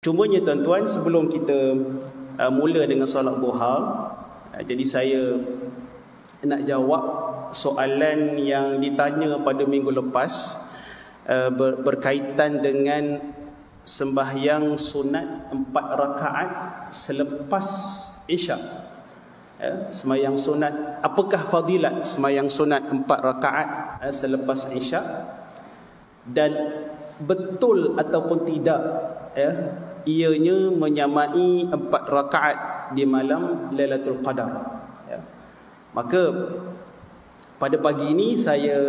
Cumanya tuan-tuan, sebelum kita mula dengan solat duha, jadi saya nak jawab soalan yang ditanya pada minggu lepas berkaitan dengan sembahyang sunat 4 rakaat selepas isyak. Sembahyang sunat, apakah fadilat sembahyang sunat 4 rakaat selepas isyak, dan betul ataupun tidak ianya menyamai 4 rakaat di malam Lailatul Qadar. Maka pada pagi ini saya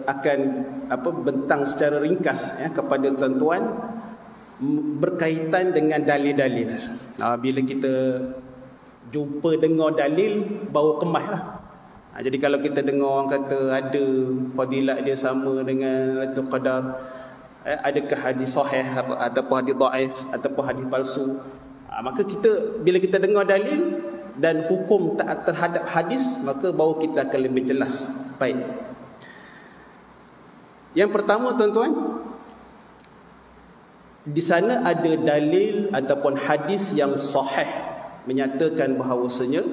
akan bentang secara ringkas kepada tuan-tuan berkaitan dengan dalil-dalil. Bila kita jumpa dengar dalil, baru kemas lah. Jadi kalau kita dengar orang kata ada fadilat dia sama dengan Lailatul Qadar, adakah hadis sahih ataupun hadis dhaif ataupun hadis palsu, maka kita bila kita dengar dalil dan hukum taat terhadap hadis, maka baru kita akan lebih jelas. Baik. Yang pertama tuan-tuan, di sana ada dalil ataupun hadis yang sahih menyatakan bahawasanya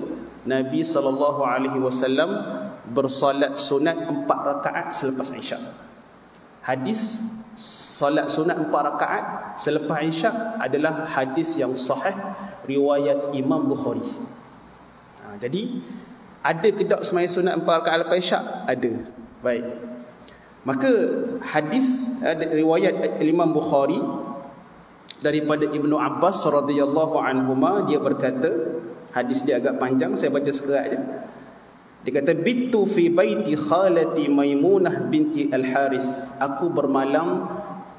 Nabi SAW bersolat sunat 4 rakaat selepas isyak. Hadis solat sunat 4 rakaat selepas isyak adalah hadis yang sahih riwayat Imam Bukhari. Jadi ada ke tak sembahyang sunat 4 rakaat lepas isyak? Ada. Baik. Maka hadis riwayat Imam Bukhari daripada Ibnu Abbas radhiyallahu anhuma, dia berkata, hadis dia agak panjang, saya baca sekerat je. Dia kata, bittu fi baiti khalati Maimunah binti Al-Harith. Aku bermalam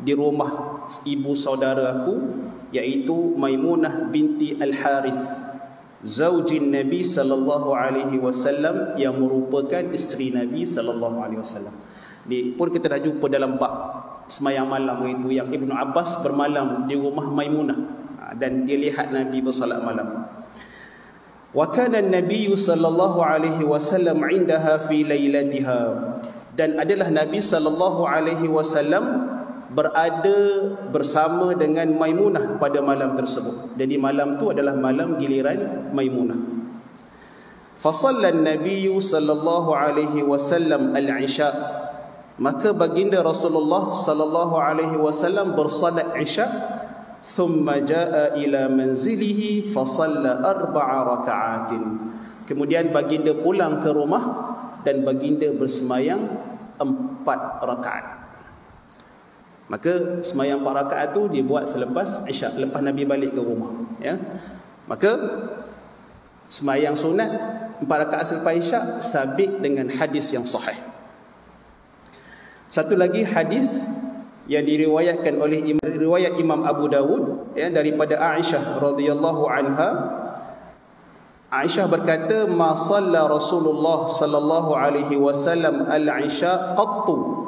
di rumah ibu saudara aku, iaitu Maimunah binti Al-Harith, zaujin Nabi sallallahu alaihi wasallam, yang merupakan isteri Nabi sallallahu alaihi wasallam. Ni pun kita dah jumpa dalam bab sembahyang malam itu, yang Ibnu Abbas bermalam di rumah Maimunah dan dia lihat Nabi bersolat malam. Wa kana an-nabiy sallallahu alaihi wasallam 'indaha fi lailatiha, dan adalah Nabi sallallahu alaihi wasallam berada bersama dengan Maimunah pada malam tersebut. Jadi malam tu adalah malam giliran Maimunah. Fa shalla an-nabiy sallallahu alaihi wasallam al-'isha, maka baginda Rasulullah sallallahu alaihi wasallam bersolat isya. Thumma jaa ila manzilihi fa shalla 4 raka'atin. Kemudian baginda pulang ke rumah dan baginda bersemayang 4 rakaat. Maka semayang 4 rakaat tu dia buat selepas isyak, lepas Nabi balik ke rumah, ya. Maka semayang sunat 4 rakaat selepas isyak sabit dengan hadis yang sahih. Satu lagi hadis yang diriwayatkan oleh riwayat Imam Abu Dawud, daripada Aisyah radhiyallahu anha. Aisyah berkata, ma shalla Rasulullah sallallahu alaihi wasallam al-isha qattu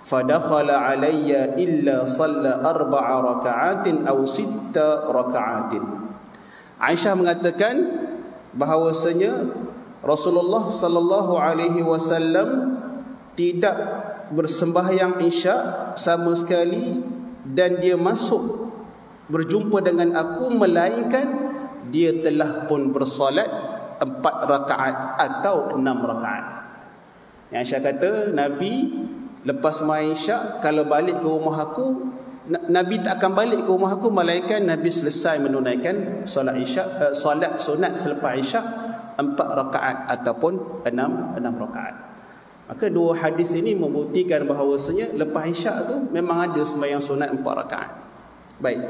fadakhala alayya illa shalla 4 raka'atin aw 6 raka'atin. Aisyah mengatakan bahawasanya Rasulullah sallallahu alaihi wasallam tidak bersembahyang isyak sama sekali, dan dia masuk berjumpa dengan aku melainkan dia telah pun bersolat 4 rakaat atau 6 rakaat. Yang Aisyah kata, Nabi lepas sembahyang isyak, kalau balik ke rumah aku, Nabi tak akan balik ke rumah aku melainkan Nabi selesai menunaikan solat isyak, solat sunat selepas isyak 4 rakaat ataupun 6 rakaat. Maka dua hadis ini membuktikan bahawasanya lepas isyak tu memang ada sembahyang sunat 4 rakaat. Baik.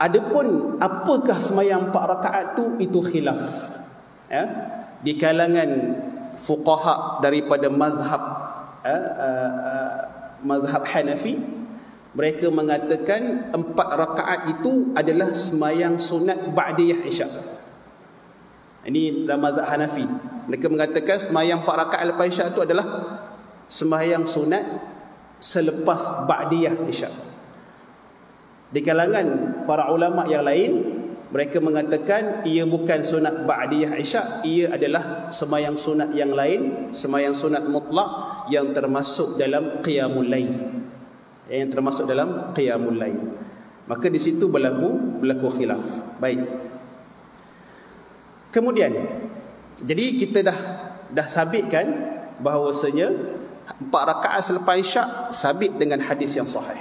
Adapun apakah sembahyang 4 rakaat tu, itu khilaf, ya, di kalangan fuqaha daripada mazhab Hanafi. Mereka mengatakan 4 rakaat itu adalah sembahyang sunat ba'diyah isyak. Ini dalam mazhab Hanafi. Mereka mengatakan sembahyang 4 rakaat lepas isyak itu adalah sembahyang sunat selepas ba'diyah isyak. Di kalangan para ulama yang lain, mereka mengatakan ia bukan sunat ba'diyah isyak, ia adalah sembahyang sunat yang lain, sembahyang sunat mutlak yang termasuk dalam qiyamul lail. Yang termasuk dalam qiyamul lail. Maka di situ berlaku khilaf. Baik. Kemudian, jadi kita dah sabitkan bahawasanya 4 rakaat selepas isyak sabit dengan hadis yang sahih.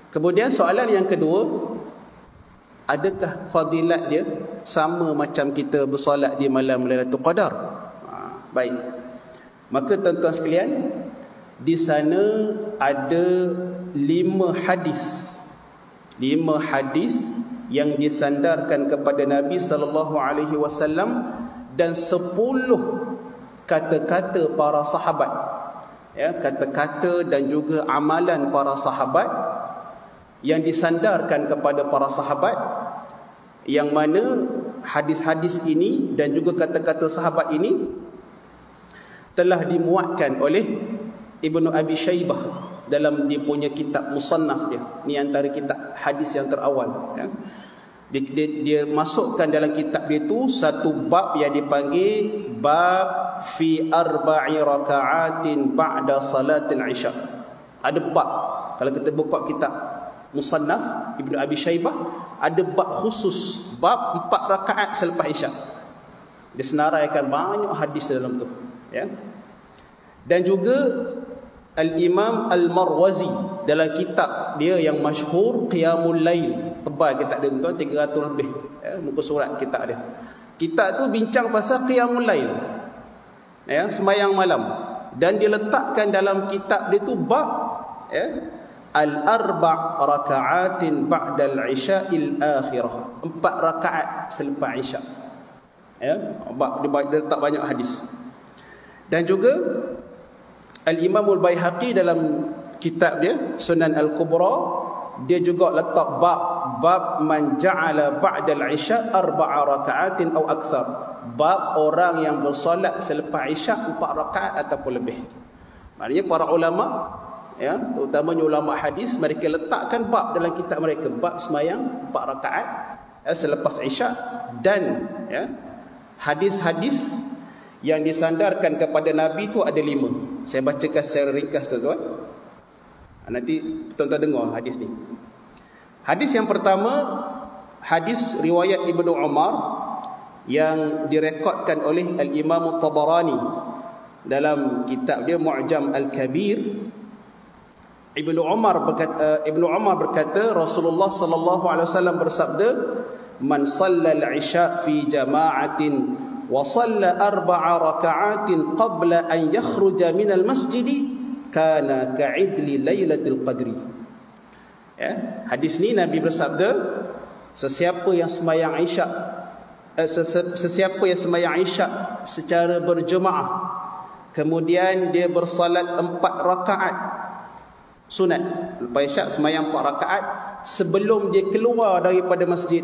Kemudian soalan yang kedua, adakah fadilat dia sama macam kita bersolat di malam Lailatul Qadar? Baik. Maka tuan-tuan sekalian, di sana ada 5 hadis. 5 hadis yang disandarkan kepada Nabi sallallahu alaihi wasallam dan 10 kata-kata para sahabat. Ya, kata-kata dan juga amalan para sahabat yang disandarkan kepada para sahabat, yang mana hadis-hadis ini dan juga kata-kata sahabat ini telah dimuatkan oleh Ibnu Abi Syaibah dalam dia punya kitab Musannaf dia. Ni antara kitab hadis yang terawal, ya. Dia masukkan dalam kitab dia tu satu bab yang dipanggil bab fi 4 raka'atin ba'da salatil isya. Ada bab, kalau kita buka kitab Musannaf Ibnu Abi Syaibah, ada bab khusus, bab 4 rakaat selepas isya. Dia senaraikan banyak hadis dalam tu, ya. Dan juga Al-Imam Al-Marwazi dalam kitab dia yang masyhur Qiyamul Lail, tebal kitab dia tuan, 300 lebih, ya, muka surat kitab dia. Kitab tu bincang pasal Qiyamul Lail, ya, sembahyang malam, dan dia letakkan dalam kitab dia tu bab, ya, al-arba' raka'atin ba'dal isya'il akhirah, 4 rakaat selepas isya', ya. Bab dia letak banyak hadis. Dan juga Al-Imam Al-Baihaqi dalam kitab dia Sunan Al-Kubra, dia juga letak bab man ja'ala ba'dal isya' 4 raka'atin aw akthar, bab orang yang bersolat selepas isya' 4 rakaat ataupun lebih. Maknanya para ulama, ya, terutamanya ulama hadis, mereka letakkan bab dalam kitab mereka, bab sembahyang 4 rakaat selepas isya'. Dan, ya, hadis-hadis yang disandarkan kepada Nabi itu ada 5. Saya bacakan secara ringkas, tuan-tuan. Nanti tuan-tuan dengar hadis ni. Hadis yang pertama, hadis riwayat Ibnu Umar yang direkodkan oleh Al-Imam Tabarani dalam kitab dia Mu'jam Al-Kabir. Ibnu Umar berkata Rasulullah sallallahu alaihi wasallam bersabda, man shallal isya fi jama'atin wa shalla 4 raka'atin qabla an yakhruja minal masjid kana ka'idli lailatul qadri. Ya, hadis ni Nabi bersabda, sesiapa yang sembahyang isyak secara berjemaah, kemudian dia bersalat 4 rakaat sunat, lepas isyak sembahyang 4 rakaat sebelum dia keluar daripada masjid,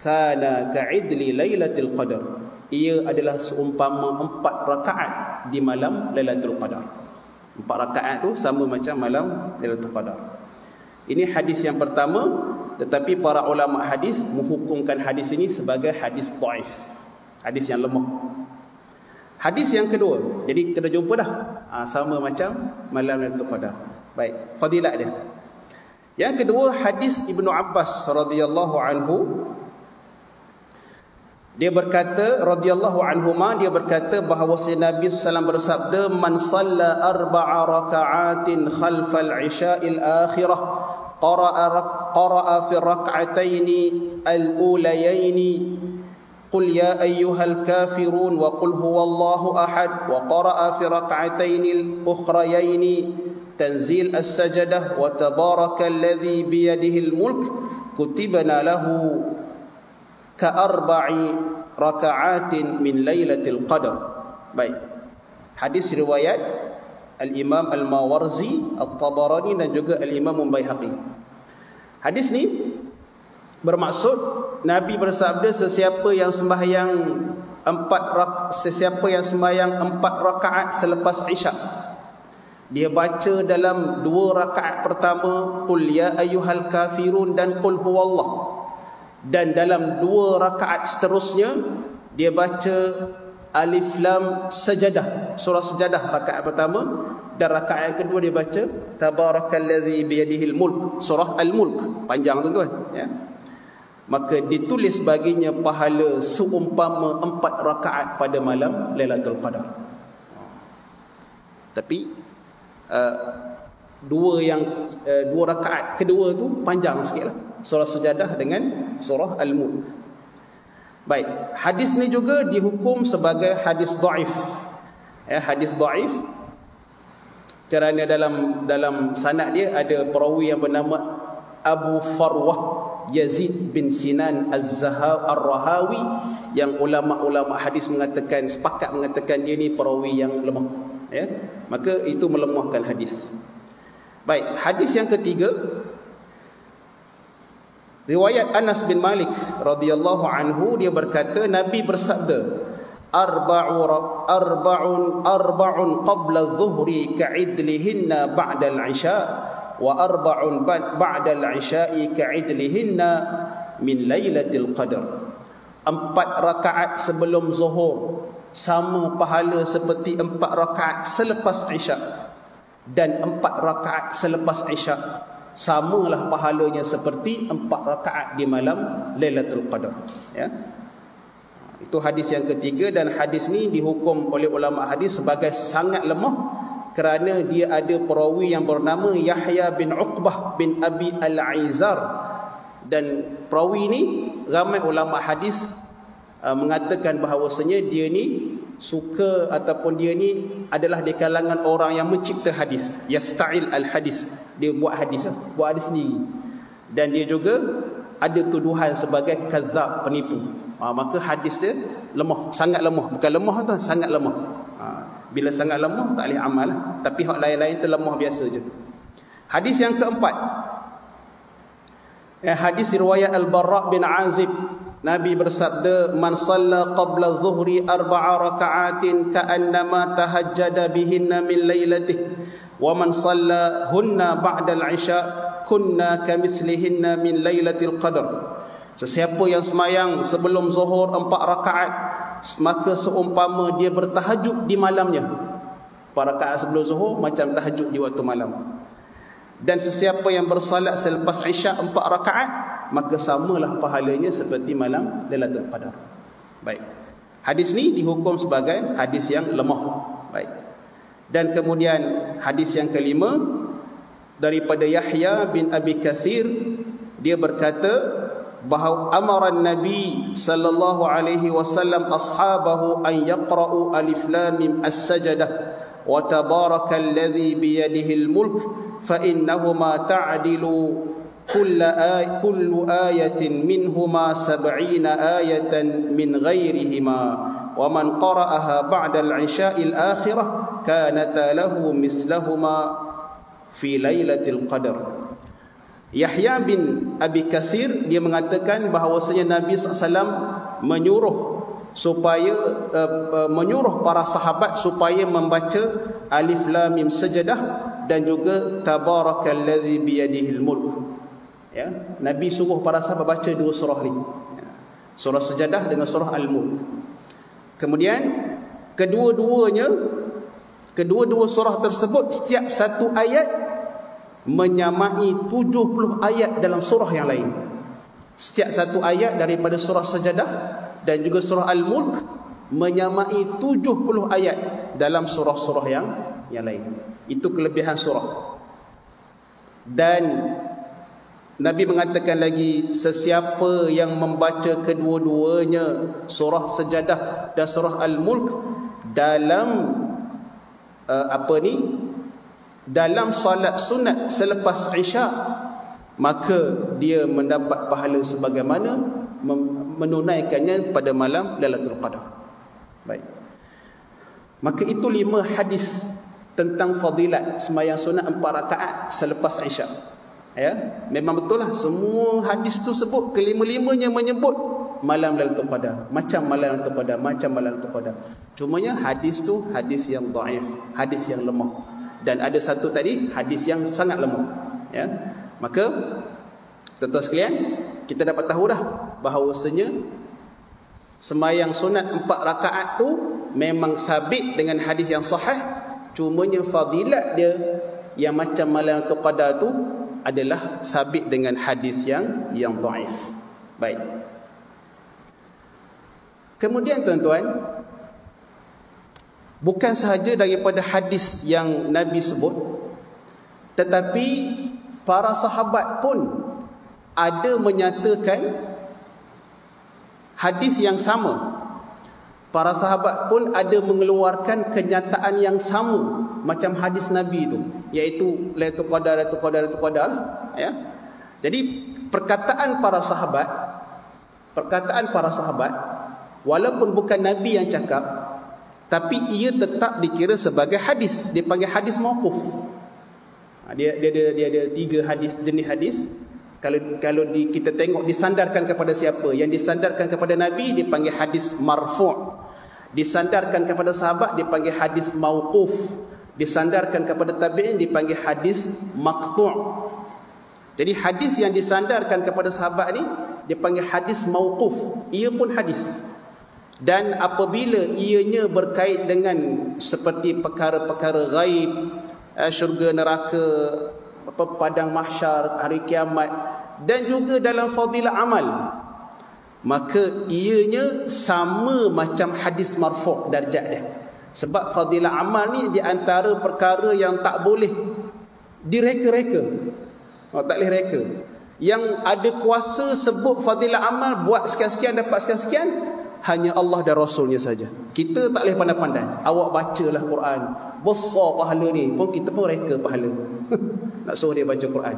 kana ka'idli lailatul qadar, ia adalah seumpama 4 rakaat di malam Lailatul Qadar. 4 rakaat tu sama macam malam Lailatul Qadar. Ini hadis yang pertama, tetapi para ulama hadis menghukumkan hadis ini sebagai hadis dhaif, hadis yang lemah. Hadis yang kedua, jadi kita dah jumpa dah, sama macam malam Lailatul Qadar. Baik, fadilat dia. Yang kedua, hadis Ibnu Abbas radhiyallahu anhu. Dia berkata radhiyallahu anhuma, dia berkata bahawa Nabi sallallahu bersabda, man shalla 4 raka'atin khalfal isya'il akhirah qara'a fi rak'ataini al-ulayaini qul ya ayyuhal kafirun wa qul huwallahu ahad, wa qara'a fi rak'ataini al-ukhrayaini tanzil as-sajdah wa tabarakalladzi biyadihi al-mulk kutibna lahu ka-4 raka'atin min lailatul qadar. Baik. Hadis riwayat Al-Imam Al-Mawarzi, At-Tabarani dan juga Al-Imam Al-Baihaqi. Hadis ni bermaksud Nabi bersabda, sesiapa yang sembahyang 4 rakaat selepas isyak, dia baca dalam 2 rakaat pertama qul ya ayyuhal kafirun dan qul huwallah, dan dalam 2 rakaat seterusnya dia baca Alif Lam Sajadah, surah Sajadah rakaat pertama, dan rakaat yang kedua dia baca Tabarakallazi biyadihil mulk, surah Al-Mulk, panjang tuan-tuan ya. Maka ditulis baginya pahala seumpama 4 rakaat pada malam Lailatul Qadar. Tapi dua rakaat kedua tu panjang sikitlah, surah Sajadah dengan surah Al-Mulk. Baik, hadis ni juga dihukum sebagai hadis dhaif. Ya, hadis dhaif kerana dalam sanad dia ada perawi yang bernama Abu Farwah Yazid bin Sinan Az-Rahawi, yang ulama-ulama hadis sepakat mengatakan dia ni perawi yang lemah ya. Maka itu melemahkan hadis. Baik, hadis yang ketiga, riwayat Anas bin Malik radhiyallahu anhu, dia berkata Nabi bersabda, arba'un qabla adh-dhuhri ka'idlihinna ba'da al-'isha wa arba'un ba'da al-'isha'i ka'idlihinna min lailatul qadar. 4 rakaat sebelum zuhur sama pahala seperti 4 rakaat selepas isyak, dan 4 rakaat selepas isyak samalah pahalanya seperti 4 rakaat di malam Lailatul Qadar ya. Itu hadis yang ketiga, dan hadis ni dihukum oleh ulama hadis sebagai sangat lemah kerana dia ada perawi yang bernama Yahya bin Uqbah bin Abi Al-Aizar, dan perawi ni ramai ulama hadis mengatakan bahawasanya dia ni suka ataupun dia ni adalah di kalangan orang yang mencipta hadis, yasta'il al-hadis, dia buat hadis sendiri, dan dia juga ada tuduhan sebagai kazab, penipu. Maka hadis dia lemah, sangat lemah, bukan lemah tu, sangat lemah. Bila sangat lemah tak boleh amal lah. Tapi hak lain-lain tu lemah biasa je. Hadis yang keempat, hadis riwayat Al-Bara' bin Azib, Nabi bersabda, man shalla qabla adh-dhuhri 4 raka'atin ka'annama tahajjada bihinna min lailatihi wa man shalla hunna ba'da al-'isha kunna kamithlihinna min lailatul qadar. Sesiapa yang semayang sebelum zuhur 4 rakaat, maka seumpama dia bertahajud di malamnya. 4 rakaat sebelum zuhur macam tahajud di waktu malam. Dan sesiapa yang bersalat selepas isyak 4 rakaat, maka samalah pahalanya seperti malam Lailatul Qadar. Baik. Hadis ni dihukum sebagai hadis yang lemah. Baik. Dan kemudian hadis yang kelima daripada Yahya bin Abi Kathir, dia berkata bahawa amaran Nabi sallallahu alaihi wasallam ashabahu an yaqra'u alif lam mim as-sajdah wa tabarakalladzi bi yadihi al-mulk fa innahuma ta'dilu kullu ayatin minhuma 70 ayatan min ghairihima wa man qara'aha ba'da al-'isha'i al-akhirah kanata lahu mislahuma fi lailatul qadar. Yahya bin Abi Kathir dia mengatakan bahawasanya Nabi SAW menyuruh para sahabat supaya membaca alif lam mim sajdah dan juga tabarakalladzi biyadihil mulk. Ya, Nabi suruh para sahabat baca 2 surah ni. Surah Sajadah dengan surah Al-Mulk. Kemudian kedua-dua surah tersebut setiap satu ayat menyamai 70 ayat dalam surah yang lain. Setiap satu ayat daripada surah Sajadah dan juga surah Al-Mulk menyamai 70 ayat dalam surah-surah yang lain. Itu kelebihan surah. Dan Nabi mengatakan lagi, sesiapa yang membaca kedua-duanya, surah Sajadah dan surah Al-Mulk, dalam dalam salat sunat selepas isyak, maka dia mendapat pahala sebagaimana menunaikannya pada malam Lailatul Qadar. Baik. Maka itu 5 hadis tentang fadilat sembahyang sunat 4 rakaat selepas isyak. Ya, memang betul lah semua hadis tu sebut, kelima-limanya menyebut malam Lailatul Qadar, macam malam Lailatul Qadar. Cumanya hadis tu hadis yang dhaif, hadis yang lemah. Dan ada satu tadi hadis yang sangat lemah. Ya, maka tuan-tuan sekalian, kita dapat tahu dah bahawasanya sembahyang sunat 4 rakaat tu memang sabit dengan hadis yang sahih, cumanya fadilat dia yang macam Lailatul Qadar tu adalah sabit dengan hadis yang dhaif. Baik. Kemudian tuan-tuan, bukan sahaja daripada hadis yang Nabi sebut, tetapi para sahabat pun ada menyatakan hadis yang sama. Para sahabat pun ada mengeluarkan kenyataan yang sama macam hadis Nabi itu, iaitu Lailatul Qadar, ya. Jadi perkataan para sahabat walaupun bukan Nabi yang cakap, tapi ia tetap dikira sebagai hadis. Dia panggil hadis mauquf. Dia ada 3 hadis, jenis hadis. Kalau kita tengok disandarkan kepada siapa? Yang disandarkan kepada Nabi dipanggil hadis marfu'. Disandarkan kepada sahabat dipanggil hadis mauquf. Disandarkan kepada tabi'in dipanggil hadis maqtu'. Jadi hadis yang disandarkan kepada sahabat ni dipanggil hadis mauquf. Ia pun hadis. Dan apabila ianya berkait dengan seperti perkara-perkara ghaib, syurga neraka, padang mahsyar, hari kiamat, dan juga dalam fadilah amal, maka ianya sama macam hadis marfu' darjat dia. Sebab fadilah amal ni di antara perkara yang tak boleh direka-reka. Tak boleh reka. Yang ada kuasa sebut fadilah amal, buat sekian-sekian dapat sekian-sekian, hanya Allah dan Rasulnya saja. Kita tak boleh pandai-pandai. Awak bacalah Quran, besar pahala ni, pun kita pun reka pahala. Nak suruh dia baca Quran,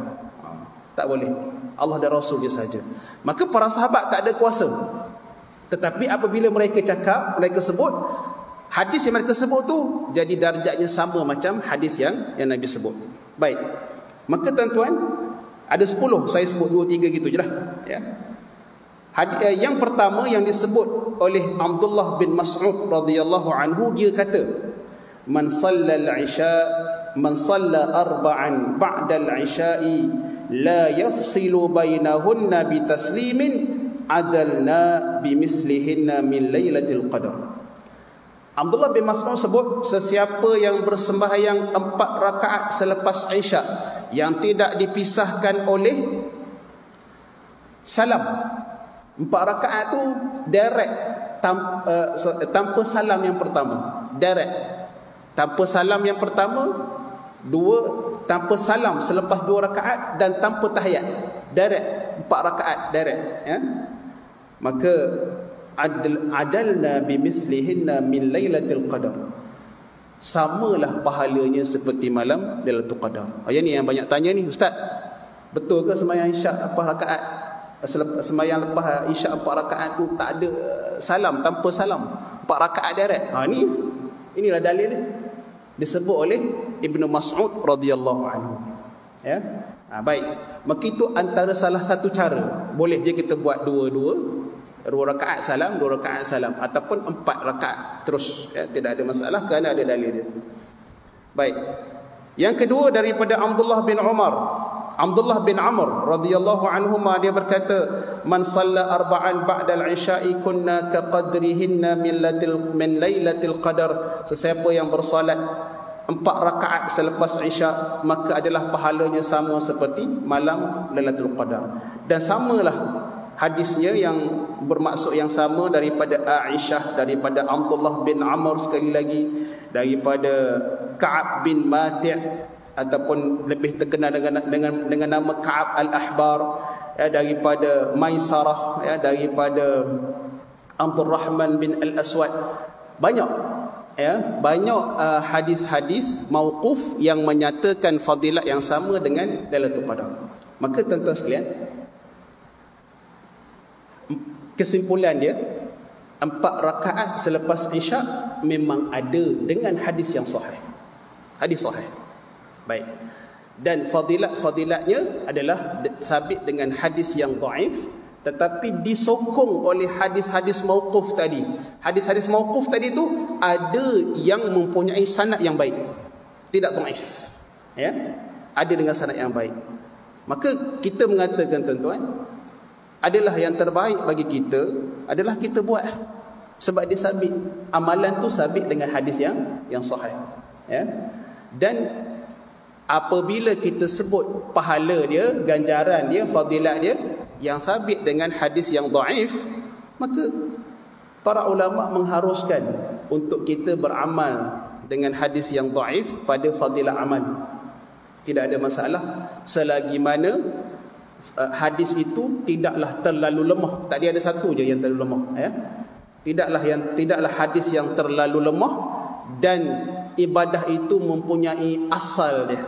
tak boleh. Allah dan Rasulnya saja. Maka para sahabat tak ada kuasa. Tetapi apabila mereka cakap, mereka sebut, hadis yang mereka sebut tu jadi darjatnya sama macam hadis yang Nabi sebut. Baik. Maka tuan-tuan, ada 10, saya sebut 2-3 gitu je lah, ya. Yang pertama yang disebut oleh Abdullah bin Mas'ud radhiyallahu anhu, dia kata, man salla arba'an ba'da al-isya'i la yafsilu bainahunna bi taslimin adalna bimislihinna min lailatul qadar. Abdullah bin Mas'ud sebut, sesiapa yang bersembahyang 4 rakaat selepas Isya yang tidak dipisahkan oleh salam. 4 rakaat tu direct, tanpa salam yang pertama, direct. Tanpa salam yang pertama, 2 tanpa salam selepas 2 rakaat, dan tanpa tahiyat, direct 4 rakaat direct, ya. Maka adalna bimislihinna min lailatul qadar, samalah pahalanya seperti malam Lailatul Qadar. Yang ni yang banyak tanya ni, ustaz, betul ke sembahyang Isyak 4 rakaat, sembahyang lepas Isyak 4 rakaat tu tak ada salam, tanpa salam, 4 rakaat direct? Inilah dalil dia, disebut oleh Ibnu Mas'ud radhiyallahu anhu, ya. Baik, maka itu antara salah satu cara. Boleh je kita buat 2 rakaat salam, 2 rakaat salam, ataupun 4 rakaat terus, ya, tidak ada masalah kerana ada dalil dia. Baik. Yang kedua daripada Abdullah bin Amr radhiyallahu anhuma, dia berkata, man shalla arba'an ba'da al-isya'i kunna kaqadrihinna min lailatul qadar. Sesiapa yang bersolat 4 rakaat selepas Isya, maka adalah pahalanya sama seperti malam Lailatul Qadar. Dan samalah hadisnya yang bermaksud yang sama daripada Aisyah, daripada Abdullah bin Amr, sekali lagi daripada Ka'ab bin Mati', ataupun lebih terkenal dengan nama Ka'ab al-Ahbar, ya, daripada Maisarah, ya, daripada Abdul Rahman bin al-Aswad. Banyak, ya, banyak hadis-hadis mauquf yang menyatakan fadilat yang sama dengan Lailatul Qadar. Maka tuan-tuan sekalian, kesimpulan dia, 4 rakaat selepas Isya memang ada dengan hadis yang sahih. Hadis sahih. Baik. Dan fadilatnya adalah sabit dengan hadis yang dhaif, tetapi disokong oleh hadis-hadis mauquf tadi. Hadis-hadis mauquf tadi tu ada yang mempunyai sanad yang baik, tidak dhaif, ya, ada dengan sanad yang baik. Maka kita mengatakan, tuan-tuan, adalah yang terbaik bagi kita adalah kita buat Sebab dia sabit, amalan tu sabit dengan hadis yang sahih. Ya. Dan apabila kita sebut pahala dia, ganjaran dia, fadilat dia yang sabit dengan hadis yang dhaif, maka para ulama mengharuskan untuk kita beramal dengan hadis yang dhaif pada fadilat amal. Tidak ada masalah selagi mana hadis itu tidaklah terlalu lemah. Tadi ada satu je yang terlalu lemah, ya. Tidaklah hadis yang terlalu lemah dan ibadah itu mempunyai asal dia,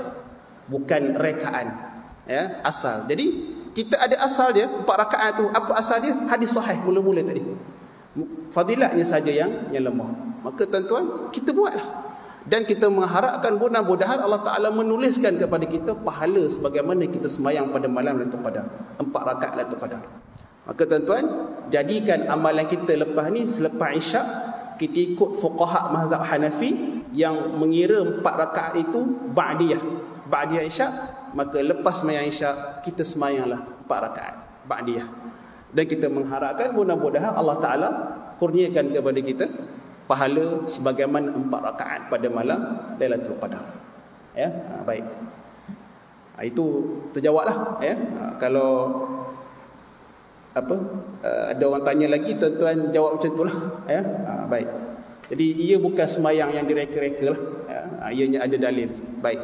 bukan rekaan, ya, asal. Jadi kita ada asal dia 4 rakaat tu. Apa asal dia? Hadis sahih mula-mula tadi. Fadilatnya saja yang lemah. Maka tuan-tuan, kita buatlah. Dan kita mengharapkan mudah-mudahan Allah Ta'ala menuliskan kepada kita pahala sebagaimana kita sembahyang pada malam Lailatul Qadar, 4 rakaat Lailatul Qadar. Maka tuan-tuan, jadikan amalan kita lepas ni, selepas Isyak, kita ikut fuqaha mazhab Hanafi yang mengira 4 rakaat itu Ba'diyah Isyak. Maka lepas sembahyang Isyak, kita sembahyanglah 4 rakaat Ba'diyah. Dan kita mengharapkan mudah-mudahan Allah Ta'ala kurniakan kepada kita pahala sebagaimana 4 rakaat pada malam Lailatul Qadar. Ya, baik. Itu terjawablah, ya. Kalau ada orang tanya lagi, tuan-tuan jawab macam itulah, ya. Baik. Jadi ia bukan sembahyang yang direka-reka lah, ya. Ianya ada dalil. Baik.